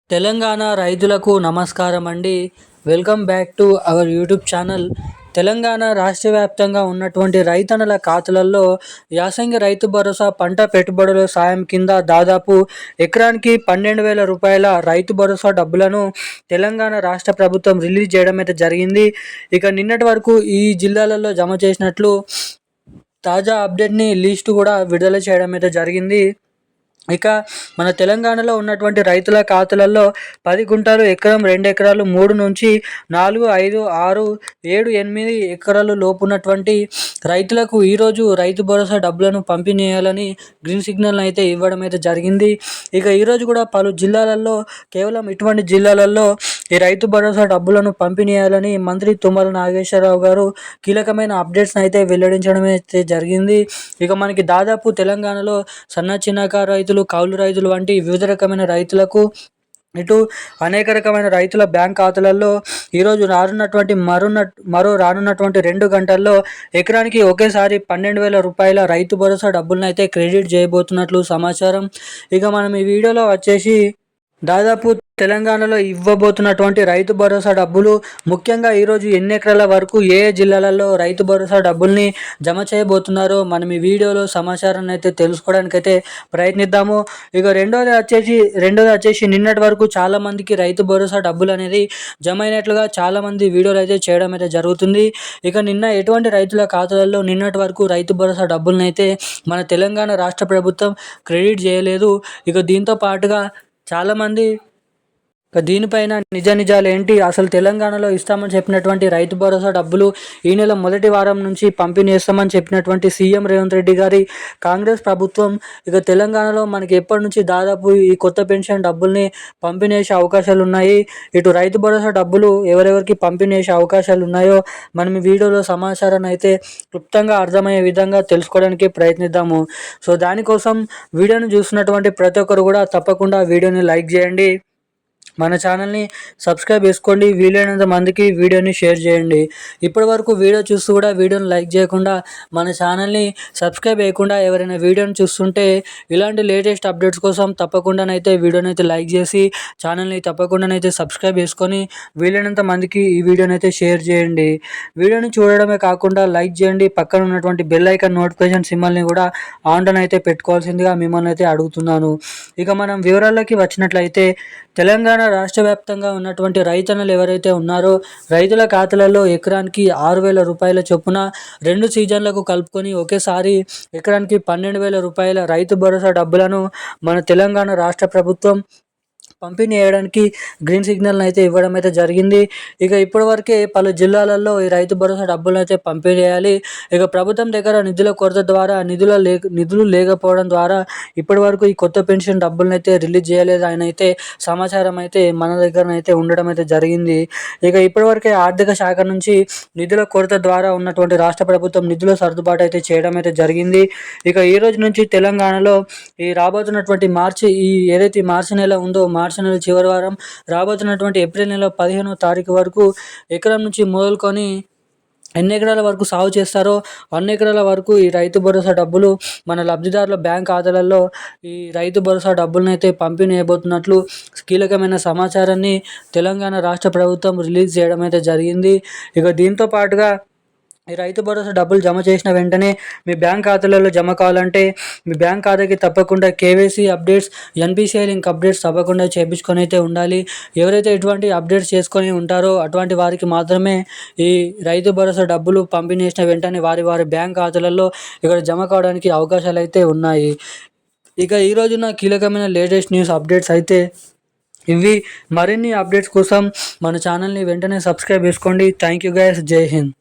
తెలంగాణ రైతులకు నమస్కారం అండి. Welcome back to our YouTube channel. Telangana రాష్ట్ర వ్యాప్తంగా ఉన్నటువంటి రైతన్నల ఖాతాలలో యాసంగి రైతు భరోసా పంట పెట్టుబడుల సాయం కింద దాదాపు ఎకరానికి 12,000 రూపాయల రైతు భరోసా డబ్బులను తెలంగాణ రాష్ట్ర ప్రభుత్వం రిలీజ్ చేయడం అయితే జరిగింది. ఇక నిన్నటి వరకు ఈ జిల్లాలలో జమ చేసినట్లు తాజా అప్డేట్ని లిస్టు కూడా విడుదల చేయడం అయితే జరిగింది. ఇక మన తెలంగాణలో ఉన్నటువంటి రైతుల ఖాతాలలో 10 గుంటలు ఎకరం, 2 ఎకరాలు, 3 నుంచి 4, 5, 6, 7, 8 ఎకరాలు లోపు ఉన్నటువంటి రైతులకు ఈరోజు రైతు భరోసా డబ్బులను పంపిణీ చేయాలని గ్రీన్ సిగ్నల్ అయితే ఇవ్వడం అయితే జరిగింది. ఇక ఈరోజు కూడా పలు జిల్లాలలో కేవలం ఇటువంటి జిల్లాలలో ఈ రైతు భరోసా డబ్బులను పంపిణీ చేయాలని మంత్రి తుమ్మల నాగేశ్వరరావు గారు కీలకమైన అప్డేట్స్ అయితే వెల్లడించడం అయితే జరిగింది. ఇక మనకి దాదాపు తెలంగాణలో సన్న చిన్నకారు రైతులు, కౌలు రైతులు వంటి వివిధ రకమైన రైతులకు ఇటు అనేక రకమైన రైతుల బ్యాంక్ ఖాతాలలో ఈరోజు రానున్నటువంటి 2 గంటల్లో ఎకరానికి ఒకేసారి 12,000 రూపాయల రైతు భరోసా డబ్బులను అయితే క్రెడిట్ చేయబోతున్నట్లు సమాచారం. ఇక మనం ఈ వీడియోలో వచ్చేసి దాదాపు తెలంగాణలో ఇవ్వబోతున్నటువంటి రైతు భరోసా డబ్బులు, ముఖ్యంగా ఈరోజు ఎన్ని ఎకరాల వరకు ఏ జిల్లాలలో రైతు భరోసా డబ్బుల్ని జమ చేయబోతున్నారో మనం ఈ వీడియోలో సమాచారాన్ని అయితే తెలుసుకోవడానికైతే ప్రయత్నిద్దాము. ఇక రెండోది వచ్చేసి నిన్నటి వరకు చాలామందికి రైతు భరోసా డబ్బులు అనేది జమ అయినట్లుగా చాలామంది వీడియోలు అయితే చేయడం అయితే జరుగుతుంది. ఇక నిన్న ఎటువంటి రైతుల ఖాతాలలో నిన్నటి వరకు రైతు భరోసా డబ్బులను అయితే మన తెలంగాణ రాష్ట్ర ప్రభుత్వం క్రెడిట్ చేయలేదు. ఇక దీంతో పాటుగా చాలామంది దీనిపైన నిజాలు ఏంటి, అసలు తెలంగాణలో ఇస్తామని చెప్పినటువంటి రైతు భరోసా డబ్బులు ఈ నెల మొదటి వారం నుంచి పంపిణీ చేస్తామని చెప్పినటువంటి సీఎం రేవంత్ రెడ్డి గారి కాంగ్రెస్ ప్రభుత్వం ఇక తెలంగాణలో మనకి ఎప్పటి నుంచి దాదాపు ఈ కొత్త పెన్షన్ డబ్బుల్ని పంపిణీ చేసే అవకాశాలు ఉన్నాయి. ఇటు రైతు భరోసా డబ్బులు ఎవరెవరికి పంపిణీ చేసే అవకాశాలు ఉన్నాయో మనం ఈ వీడియోలో సమాచారాన్ని అయితే క్లుప్తంగా అర్థమయ్యే విధంగా తెలుసుకోవడానికి ప్రయత్నిద్దాము. సో దానికోసం వీడియోని చూస్తున్నటువంటి ప్రతి ఒక్కరు కూడా తప్పకుండా వీడియోని లైక్ చేయండి, మన ఛానల్ని సబ్స్క్రైబ్ చేసుకోండి, వీలైనంత మందికి వీడియోని షేర్ చేయండి. ఇప్పటి వరకు వీడియో చూస్తూ కూడా వీడియోని లైక్ చేయకుండా మన ఛానల్ని సబ్స్క్రైబ్ చేయకుండా ఎవరైనా వీడియోని చూస్తుంటే ఇలాంటి లేటెస్ట్ అప్డేట్స్ కోసం తప్పకుండానైతే వీడియోని అయితే లైక్ చేసి ఛానల్ని తప్పకుండానైతే సబ్స్క్రైబ్ చేసుకొని వీలైనంత మందికి ఈ వీడియోని అయితే షేర్ చేయండి. వీడియోని చూడడమే కాకుండా లైక్ చేయండి, పక్కన ఉన్నటువంటి బెల్ ఐకాన్ నోటిఫికేషన్ సింబల్ని కూడా ఆన్లో అయితే పెట్టుకోవాల్సిందిగా మిమ్మల్ని అయితే అడుగుతున్నాను. ఇక మనం వివరాల్లోకి వచ్చినట్లయితే తెలంగాణ రాష్ట్ర వ్యాప్తంగా ఉన్నటువంటి రైతన్నలు ఎవరైతే ఉన్నారో రైతుల ఖాతాలలో ఎకరానికి 6,000 రూపాయల చొప్పున 2 సీజన్లకు కలుపుకొని ఒకేసారి ఎకరానికి 12,000 రూపాయల రైతు భరోసా డబ్బులను మన తెలంగాణ రాష్ట్ర ప్రభుత్వం పంపిణీ చేయడానికి గ్రీన్ సిగ్నల్ అయితే ఇవ్వడం అయితే జరిగింది. ఇక ఇప్పటివరకే పలు జిల్లాలలో ఈ రైతు భరోసా డబ్బులను అయితే పంపిణీ చేయాలి. ఇక ప్రభుత్వం దగ్గర నిధుల కొరత ద్వారా నిధులు లేకపోవడం ద్వారా ఇప్పటి వరకు ఈ కొత్త పెన్షన్ డబ్బులను అయితే రిలీజ్ చేయలేదు అని అయితే సమాచారం అయితే మన దగ్గర అయితే ఉండడం అయితే జరిగింది. ఇక ఇప్పటివరకే ఆర్థిక శాఖ నుంచి నిధుల కొరత ద్వారా ఉన్నటువంటి రాష్ట్ర ప్రభుత్వం నిధుల సర్దుబాటు అయితే చేయడం అయితే జరిగింది. ఇక ఈ రోజు నుంచి తెలంగాణలో ఈ రాబోతున్నటువంటి ఏదైతే మార్చి నెల ఉందో మార్చి నెల చివరి వారం రాబోతున్నటువంటి ఏప్రిల్ నెల 15వ తారీఖు వరకు ఎకరం నుంచి మొదలుకొని ఎన్ని ఎకరాల వరకు సాగు చేస్తారో అన్ని ఎకరాల వరకు ఈ రైతు భరోసా డబ్బులు మన లబ్ధిదారుల బ్యాంక్ ఖాతాలలో ఈ రైతు భరోసా డబ్బులను అయితే పంపిణీ చేయబోతున్నట్లు కీలకమైన సమాచారాన్ని తెలంగాణ రాష్ట్ర ప్రభుత్వం రిలీజ్ చేయడం అయితే జరిగింది. ఇక దీంతో పాటుగా ఈ రైతు భరోసా డబ్బులు జమ చేసిన వెంటనే మీ బ్యాంక్ ఖాతాలలో జమ కావాలంటే మీ బ్యాంక్ ఖాతాకి తప్పకుండా KYC updates, NPCI link updates తప్పకుండా చేయించుకొని అయితే ఉండాలి. ఎవరైతే ఇటువంటి అప్డేట్స్ చేసుకొని ఉంటారో అటువంటి వారికి మాత్రమే ఈ రైతు భరోసా డబ్బులు పంపిణీ చేసిన వెంటనే వారి బ్యాంక్ ఖాతాలలో ఇక్కడ జమ కావడానికి అవకాశాలు అయితే ఉన్నాయి. ఇక ఈ రోజున కీలకమైన లేటెస్ట్ న్యూస్ అప్డేట్స్ అయితే ఇవి. మరిన్ని అప్డేట్స్ కోసం మన ఛానల్ని వెంటనే సబ్స్క్రైబ్ చేసుకోండి. థ్యాంక్ యూ గైస్, జై హింద్.